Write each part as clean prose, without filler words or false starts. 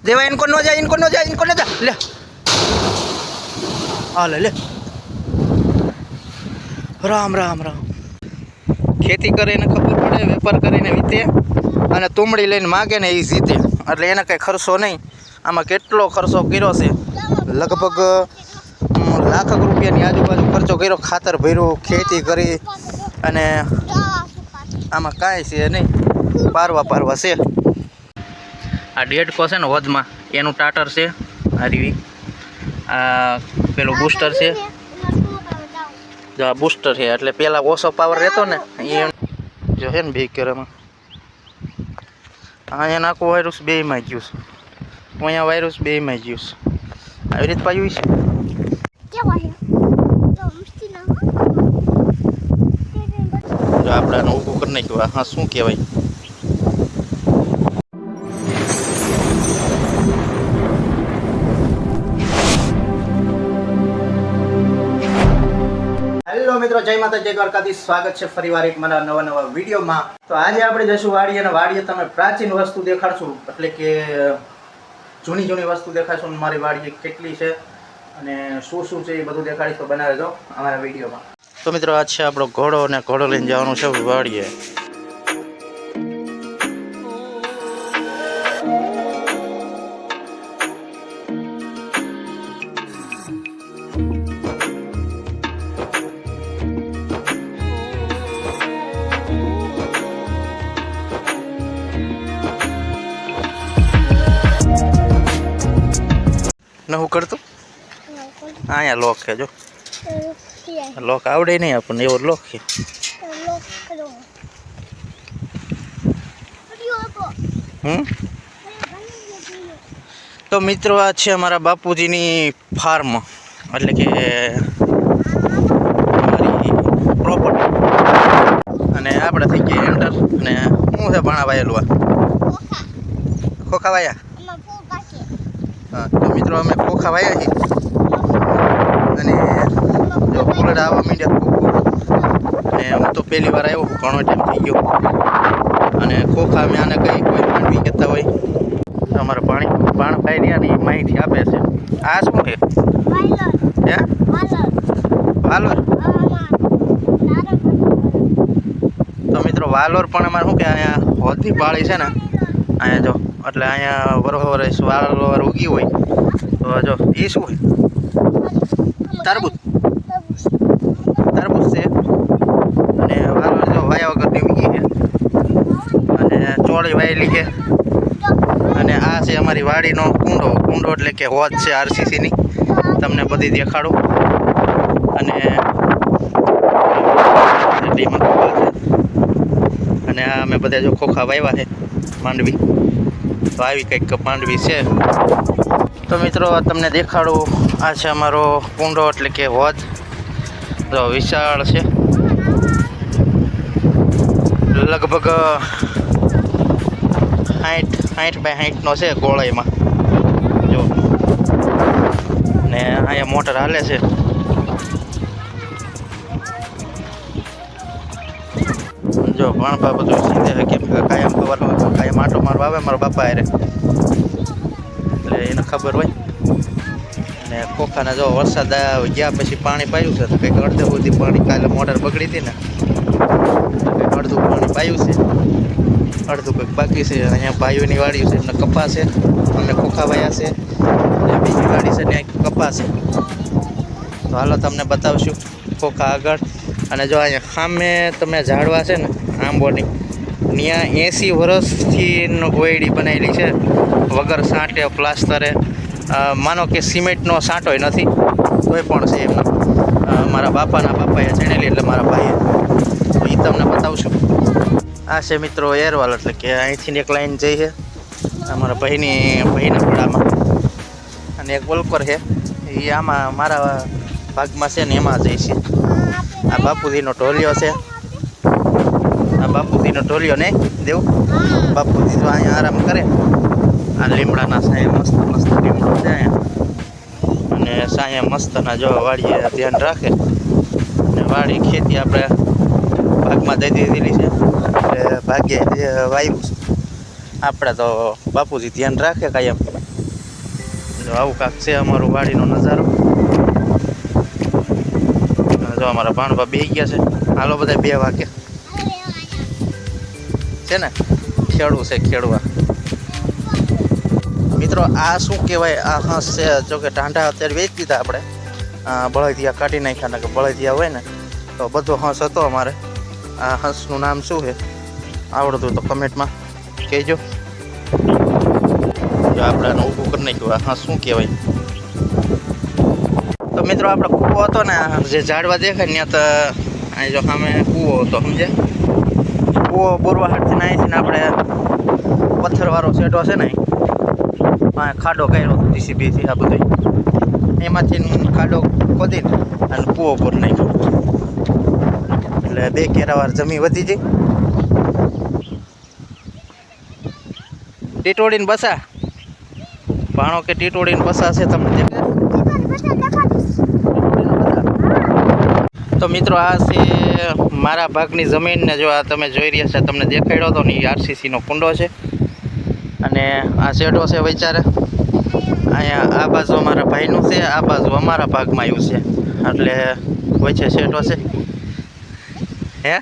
देवा इनको न जा इनको न जा इनको न जा ले हाँ ले ले राम राम राम खेती करे ने खबर पड़े वेपार કરીને વીતે અને તુમડી લઈને માગે ને એ જીતે એટલે એને કંઈ ખર્ચો નહીં આમાં કેટલો ખર્ચો કર્યો છે લગભગ લાખ રૂપિયાની આજુબાજુ ખર્ચો કર્યો ખાતર ભર્યું ખેતી કરી અને આમાં કાંઈ છે નહીં પારવા છે આ ડેડકો છે ને વધમાં એનું ટાટર છે આ રીવી આ પેલું બૂસ્ટર છે જો આ બૂસ્ટર છે એટલે પહેલાં ઓછો પાવર રહેતો ને એ જો છે ને બે કેરામાં અહીંયા આખું વાયરસ બેમાં ગયું છે અહીંયા વાયરસ બેમાં ગયું છે આવી રીતે પાયું છે જો આપણે આને ઊભું કરી નાખ્યું હા શું કહેવાય હેલો મિત્રો જય માતા જય દ્વારકાધીશ સ્વાગત છે ફરીવાર એક મારા નવા વિડીયોમાં તો આજે આપણે જઈશું વાડીએ અને વાડીએ તમે પ્રાચીન વસ્તુ દેખાડશું એટલે કે જૂની વસ્તુ દેખાડશું મારી વાડીએ કેટલી છે અને શું છે એ બધું દેખાડીશ તો બનાવે જો અમારા વિડીયોમાં તો મિત્રો આજ છે આપણો ઘોડો અને ઘોડો લઈને જવાનું છે વાડીએ નવું કરતું અહીંયા લોક છે જો લોક આવડે નહીં આપણને એવો લોક છે તો મિત્રો આ છે અમારા બાપુજીની ફાર્મ એટલે કે અમારી પ્રોપર્ટી અને આપણે થઈ ગયા એન્ટર અને શું છે ભાણા વાયેલું આ ખોખા વાયા હા તો મિત્રો અમે ખોખા વાયા છીએ અને જો ફૂલડા આવવા માંડ્યા અને હું તો પહેલી વાર આવ્યો ઘણો ટાઈમ થઈ ગયો અને ખોખા અમે આને કંઈ કોઈ માંડવી કહેતા હોય તો અમારે પાણી પાઈ ને એ માહિતી આપે છે આ શું છે હે વાલોર તો મિત્રો વાલોર પણ અમારે શું કે અહીંયા હોતી પાળી છે ને અહીંયા જો એટલે અહીંયા વરસ વાલોર ઉગી હોય તો જો એ શું હોય તરબૂચ છે અને વાલોર જો વાયા વગરની ઉગી છે અને ચોળી વાયેલી છે અને આ છે અમારી વાડીનો કુંડો એટલે કે હોજ છે આરસીસીની તમને બધી દેખાડું અને અને આ અમે બધા જો ખોખા વાવ્યા છે માંડવી તો આવી કંઈક માંડવી છે તો મિત્રો તમને દેખાડું આ છે અમારો કુંડો એટલે કે હોજ તો વિશાળ છે લગભગ 60 બાય 60નો છે ગોળાઈમાં જો ને અહીંયા મોટર હાલે છે જો ભણભા બધું સીધે કેમ કે કાયમ ખબર હોય કાયમ આટો મારવા આવે મારા બાપા હારે એટલે એને ખબર હોય અને ખોખાને જો વરસાદ ગયા પછી પાણી પાયું છે તો કંઈક અડધે સુધી પાણી કાલે મોટર બગડી હતી ને કંઈક અડધું પાણી પાયું છે અડધું કંઈક બાકી છે અહીંયા ભાઈઓની વાડી છે એમને કપા છે અમે ખોખા વાયા છે અને બીજી વાડી છે ત્યાં કપા છે તો હાલો તમને બતાવશું ખોખા આગળ અને જો અહીંયા સામે તમે ઝાડવા છે ને આંબોની ત્યાં 80 વર્ષથી ગોયડી બનાવેલી છે વગર સાંટે પ્લાસ્ટરે માનો કે સિમેન્ટનો સાંટોય નથી તોય પણ છે એમનો મારા બાપાએ ચણેલી એટલે મારા ભાઈએ તો એ તમને બતાવશું આ છે મિત્રો એરવાલ એટલે કે અહીંથી એક લાઈન જઈ છે અમારા ભાઈના પડામાં અને એક વલકર છે એ આમાં મારા ભાગમાં છે ને એમાં જઈ છે આ બાપુજીનો ઢોલિયો છે આ બાપુજીનો ઢોલિયો નહીં દેવું બાપુજી તો અહીંયા આરામ કરે આ લીમડાના સાયા મસ્ત લીમડો છે અહીંયા અને સાયા મસ્તના જો વાડીએ ધ્યાન રાખે અને વાડી ખેતી આપણે ભાગમાં દઈ દીધેલી છે એટલે ભાગ્યે વાવ્યું આપણે તો બાપુજી ધ્યાન રાખે કાયમ જો આવું કાંક છે અમારું વાડીનો નજારો. જો અમારા ભાણભા બેસી ગયા છે. હાલો બધા 2 વાગે છે ને, ખેડવું છે ખેડવા. મિત્રો આ શું કહેવાય? આ હંસ છે. જો કે ટાંઢા અત્યારે વેચી દીધા આપણે, બળદિયા કાઢી નાખ્યા ને, કે બળદિયા હોય ને તો બધો હંસ હતો અમારે. આ હંસનું નામ શું છે આવડતું તો કમેન્ટમાં કહેજો. જો આપણે આને ઊભું કરી નાખ્યું. આ હંસ શું કહેવાય? તો મિત્રો આપણે કૂવો હતો ને, જે ઝાડવા દેખાય ત્યાં તો અહીં જો સામે કૂવો હતો, સમજે? કૂવો બોરવાહાટથી અહીંથી ને આપણે પથ્થરવાળો સેટો છે ને, ખાડો કર્યો હતો જીસીબીથી. આ બધું એમાંથી ખાડો ખોદીને અને કૂવો બોર નાખ્યો. એટલે 2 કેરાવાર જમી વધી જઈ. ટીટોડીને બસા ભાણો કે ટીટોડીને બસા છે તમને દેખાય? તો મિત્રો આ છે મારા ભાગની જમીનને. જો આ તમે જોઈ રહ્યા છે, તમને દેખાડ્યો હતો ને, એ આરસીસીનો કુંડો છે. અને આ શેડો છે વિચારે. અહીંયા આ બાજુ અમારા ભાઈનું છે, આ બાજુ અમારા ભાગમાં આવ્યું છે. એટલે વચ્ચે શેડો છે. હે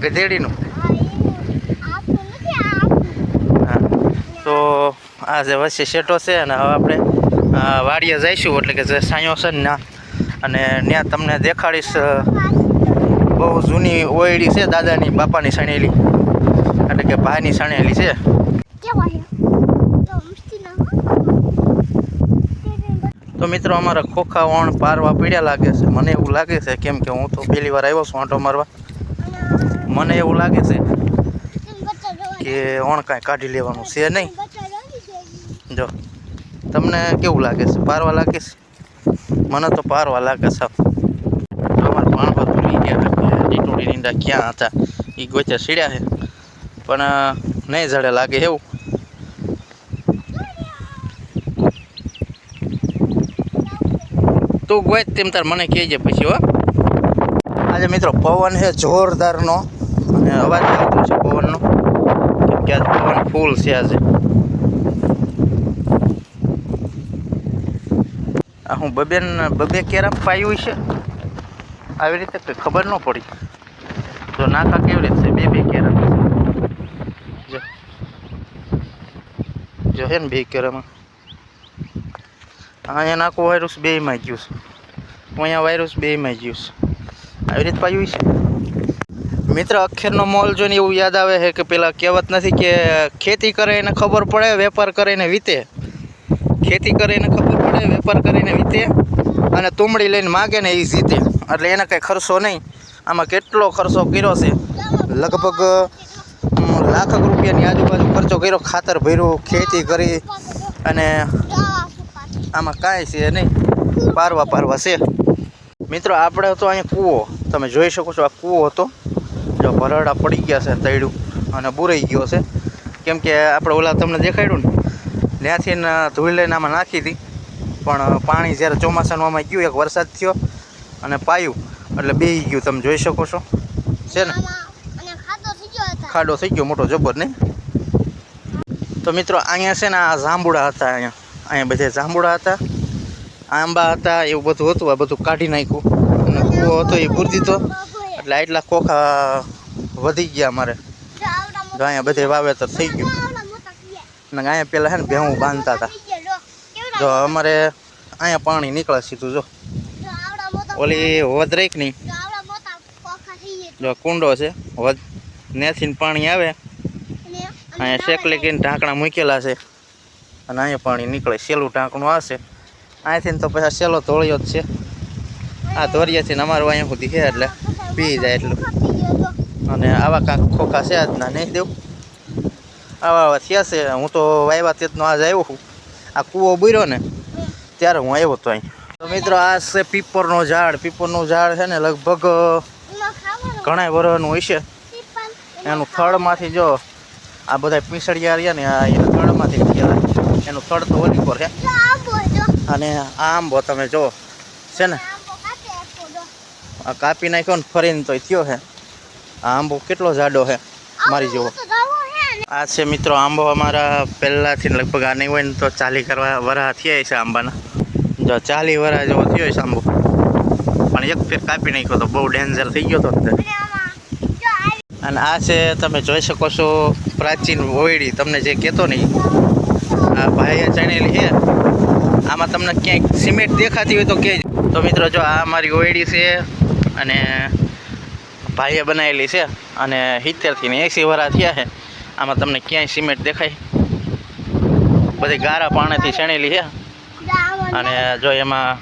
ગધેડીનું? હા. તો આ જે વચ્ચે શેડો છે. અને હવે આપણે વાડીએ જઈશું, એટલે કે જે સાયો છે ને ના, અને ત્યાં તમને દેખાડીશ. બહુ જૂની ઓયડી છે, દાદાની બાપાની સણેલી, એટલે કે ભાઈની સણેલી છે. તો મિત્રો અમારા ખોખા વણ પારવા પીડ્યા લાગે છે. મને એવું લાગે છે, કેમ કે હું તો પહેલી વાર આવ્યો છું આંટો મારવા. મને એવું લાગે છે કે વણ કાંઈ કાઢી લેવાનું છે નહીં. જો તમને કેવું લાગે છે? પારવા લાગે છે? મને તો પારવા લાગે છે. અમારા ભાણભા ભૂલી ગયા ટીટોડી નીંદા ક્યાં હતા. એ ગોચે સીડ્યા છે, પણ નહીં જડે લાગે એવું. તું ગોચ તેમ તાર મને કહેજે પછી. હો આજે મિત્રો પવન છે જોરદારનો, અને અવાજ આવતો છે પવનનો, કેમ કે આજે પવન ફૂલ છે. આજે આ હું બબે કેરામ પાયું છે આવી રીતે, કંઈ ખબર ન પડી. જો નાખા કેવી રીતે 2 કેરામ જો હે ને 2 કેરામાં. અહીંયા નાખું વાયરસ 2માં ગયું છે, અહીંયા વાયરસ 2માં ગયું છે. આવી રીતે પાયું છે. મિત્ર અખેરનો મોલ જોઈને એવું યાદ આવે છે કે પેલા કહેવત નથી કે ખેતી કરે એને ખબર પડે, વેપાર કરે એને વીતે. ખેતી કરે એને ખબર પડે, વેપાર કરીને વીતે, અને તુમડી લઈને માગે ને એ જીતે. એટલે એને કંઈ ખર્ચો નહીં. આમાં કેટલો ખર્ચો કર્યો છે, લગભગ લાખ રૂપિયાની આજુબાજુ ખર્ચો કર્યો. ખાતર ભર્યું, ખેતી કરી, અને આમાં કાંઈ છે નહીં. પારવા છે. મિત્રો આપણે તો અહીંયા કૂવો તમે જોઈ શકો છો. આ કૂવો હતો, જો ભરડા પડી ગયા છે, તૈડું અને બુરાઈ ગયો છે. કેમ કે આપણે ઓલા તમને દેખાડ્યું ને, ત્યાંથી ધૂળ લઈને આમાં નાખી હતી. પણ પાણી જ્યારે ચોમાસાનું આમાં ગયું, એક વરસાદ થયો અને પાયું, એટલે બેસી ગયું. તમે જોઈ શકો છો છે ને, ખાડો થઈ ગયો મોટો જબર નહીં. તો મિત્રો અહીંયા છે ને આ જાંબુડા હતા. અહીંયા બધે જાંબુડા હતા, આંબા હતા, એવું બધું હતું. આ બધું કાઢી નાખ્યું અને કૂવો હતો એ પૂરી દીધો. એટલે આટલા ખોખા વધી ગયા અમારે. અહીંયા બધે વાવેતર થઈ ગયું. અને અહીંયા પહેલાં છે ને ભેહું બાંધતા હતા. જો અમારે અહીંયા પાણી નીકળે સીધું. જો ઓલી વધ રહી નહીં, જો કુંડો છે, વધ ત્યાંથી પાણી આવે. અહીંયા શેકલી કરીને ઢાંકણા મૂકેલા છે, અને અહીંયા પાણી નીકળે. સેલું ઢાંકણું આવશે અહીંથી, તો પછી સેલો ધોળિયો જ છે. આ ધોરિયાથી અમારું અહીંયા સુધી છે, એટલે પી જાય એટલું. અને આવા કાંક ખોખા છે આજના, નહીં દેવું? આવા થયા છે. હું તો વાયવા તેતનો આજ આવ્યો છું. આ કૂવો બુર્યો ને ત્યારે હું આવ્યો હતો અહીં. તો મિત્રો આ છે પીપરનો ઝાડ. પીપરનું ઝાડ છે ને લગભગ ઘણા વર્ષનું હશે. એનું થડમાંથી જો આ બધા પીસળિયા રહ્યા ને, આ એના થડમાંથી નીકળેલા. એનું થડ તો ઓલી પર છે. અને આ આંબો તમે જો છે ને, આ કાપી નાખ્યો ને ફરીને તો થયો છે. આ આંબો કેટલો જાડો છે, મારી જેવો. આ છે મિત્રો આંબો અમારા પહેલાંથી લગભગ આ નહીં હોય ને તો 40 વરહ થયા છે આંબાના. જો 40 વરહ જેવો થયો છે આંબો, પણ એક ફેર કાપી નાખ્યો તો બહુ ડેન્જર થઈ ગયો હતો. અને આ છે તમે જોઈ શકો છો પ્રાચીન ઓયડી, તમને જે કહેતો નહીં આ ભાઈએ ચણેલી છે. આમાં તમને ક્યાંક સિમેન્ટ દેખાતી હોય તો કહેજો. તો મિત્રો જો આ અમારી ઓયડી છે અને ભાઈએ બનાવેલી છે અને 70 થી 80 વરહ થયા છે. આમાં તમને ક્યાંય સિમેન્ટ દેખાય? બધી ગારા પાણીથી ચણેલી છે. અને જો એમાં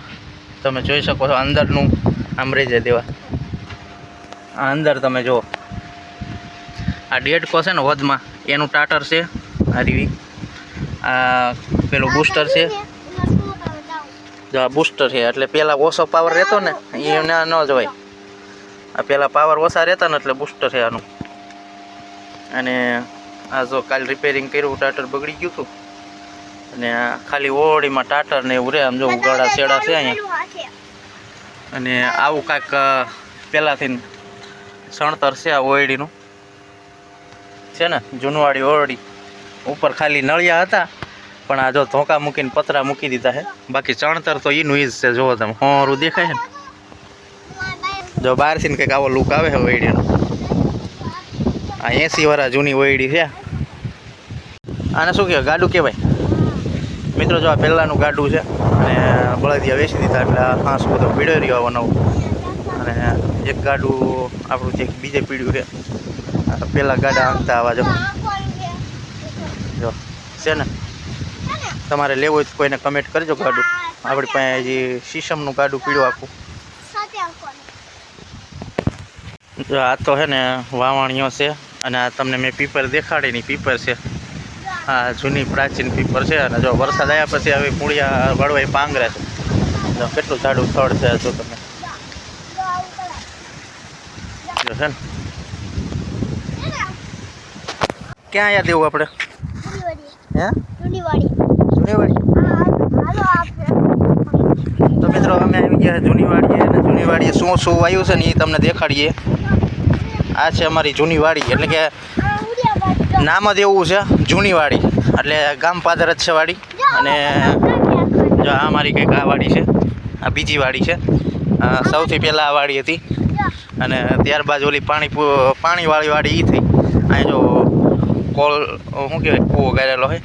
તમે જોઈ શકો છો અંદરનું આમરેજે દેવા, આ અંદર તમે જુઓ આ ડેડકો છે ને વધમાં એનું ટાટર છે. આ રીવી આ પેલું બૂસ્ટર છે. જો આ બૂસ્ટર છે એટલે પહેલાં ઓછો પાવર રહેતો ને એને ન જવાય. આ પહેલાં પાવર ઓછા રહેતા ને એટલે બૂસ્ટર છે આનું. અને આ જો કાલ રિપેરિંગ કર્યું, ટાટર બગડી ગયું હતું અને ખાલી ઓળીમાં ટાટર ને એવું રહે. આમ જો ઉગાડા છેડા છે અહીંયા. અને આવું કાંઈક પહેલાંથી સણતર છે આ ઓયડીનું છે ને, જૂનવાડી ઓરડી. ઉપર ખાલી નળિયા હતા પણ આ જો ધોકા મૂકીને પતરા મૂકી દીધા છે. બાકી ચણતર તો એનું ઈ જ છે. જુઓ તમે હોરું દેખાય છે ને. જો બહારથી ને કંઈક આવો લુક આવે છે ઓયડીનો. આ 80 વરહ જૂની ઓયડી છે. આને શું કહેવાય? ગાડું કહેવાય મિત્રો. જો આ પહેલાંનું ગાડું છે અને બળદિયા વેચી દીધા એટલે આ હાંસ બધો પીડ્યો રહ્યો નવું. અને એક ગાડું આપણું જે બીજે પીડ્યું છે. પહેલાં ગાડા હાંકતા આવા જો છે ને. તમારે લેવું હોય તો કોઈને કમેન્ટ કરજો. ગાડું આપણી પાસે હજી શીશમનું ગાડું પીડ્યું આખું. જો આ તો છે ને વાવણીઓ છે. અને આ તમને મેં પીપર દેખાડી ની પીપર છે. આ જૂની પ્રાચીન પીપર છે. અને જો વરસાદ આવ્યા પછી હવે મૂળિયા વળવાય પાંગરે છે. જો કેટલું જાડું થડ છે. જો તમે જો છે ને ક્યાં આવ્યા દેવું આપણે? હે જૂનીવાડી. તો મિત્રો અમે આવી ગયા જૂનીવાડીએ. અને જૂનીવાડીએ શું શું આવ્યું છે ને એ તમને દેખાડીએ. આ છે અમારી જૂનીવાડી, એટલે કે નામ જ એવું છે જૂનીવાડી, એટલે ગામ પાદર જ છે વાડી. અને જો આ અમારી કંઈક આ વાડી છે, આ બીજી વાડી છે. સૌથી પહેલાં આ વાડી હતી અને ત્યારબાદ ઓલી પાણીવાળી વાડી એ થઈ. અહીં જો કોલ શું કહેવાય કૂવો ગાળેલો હોય,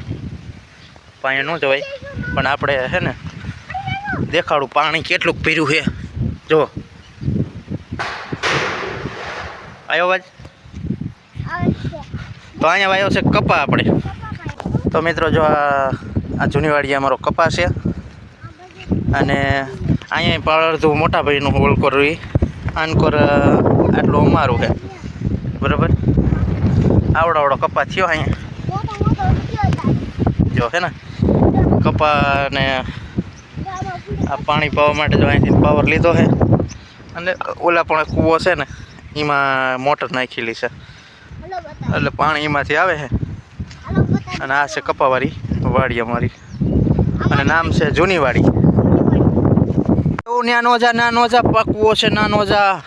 પાણી ન જવાય પણ આપણે છે ને દેખાડું પાણી કેટલું પીર્યું છે. જો આવ્યો અવાજ? તો અહીંયા આવ્યો છે કપા આપણે. તો મિત્રો જો આ જૂનીવાડી અમારો કપા છે. અને અહીંયા પણ અડધું મોટા ભાઈનું હોલકોર રહી, આનકોર આટલું અમારું છે. બરાબર, આવડો કપા થયો અહીંયા જો છે ને. કપાને આ પાણી પાવા માટે જો અહીંથી પાવર લીધો છે. અને ઓલા પણ કૂવો છે ને એમાં મોટર નાખેલી છે એટલે પાણી એમાંથી આવે છે. અને આ છે કપાવાળી વાડી અમારી અને નામ છે જૂનીવાડી. ના નો જા કૂવો છે ના નો જા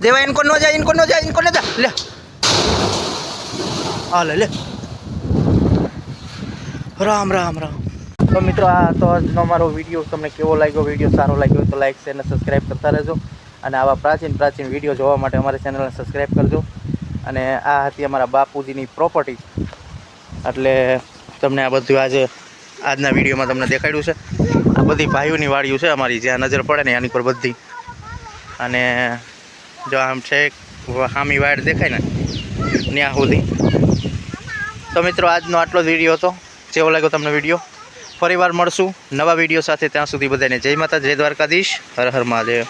દેવા. ઇनको નો જા લે હાલે લે. રામ રામ રામ. તો મિત્રો આ તો આજનો મારો વિડીયો તમને કેવો લાગ્યો? વિડીયો સારો લાગ્યો તો લાઈક શેર અને સબસ્ક્રાઈબ કરતા રહેજો. અને આવા પ્રાચીન વિડીયો જોવા માટે અમારી ચેનલને સબસ્ક્રાઈબ કરજો. અને આ હતી અમારા બાપુજીની પ્રોપર્ટી, એટલે તમને આ બધું આજના વિડીયોમાં તમને દેખાડ્યું છે. આ બધી ભાઈઓની વાડીઓ છે અમારી, જ્યાં નજર પડે ને આની પર બધી. અને જો આમ છે હામી વાડ દેખાય ને ત્યાં સુધી. તો મિત્રો આજનો આટલો જ વિડીયો હતો. કેવો લાગ્યો તમને વિડીયો? ફરીવાર મળશું નવા વિડીયો સાથે. ત્યાં સુધી બધાને જય માતા, જય દ્વારકાધીશ, હર હર મહાદેવ.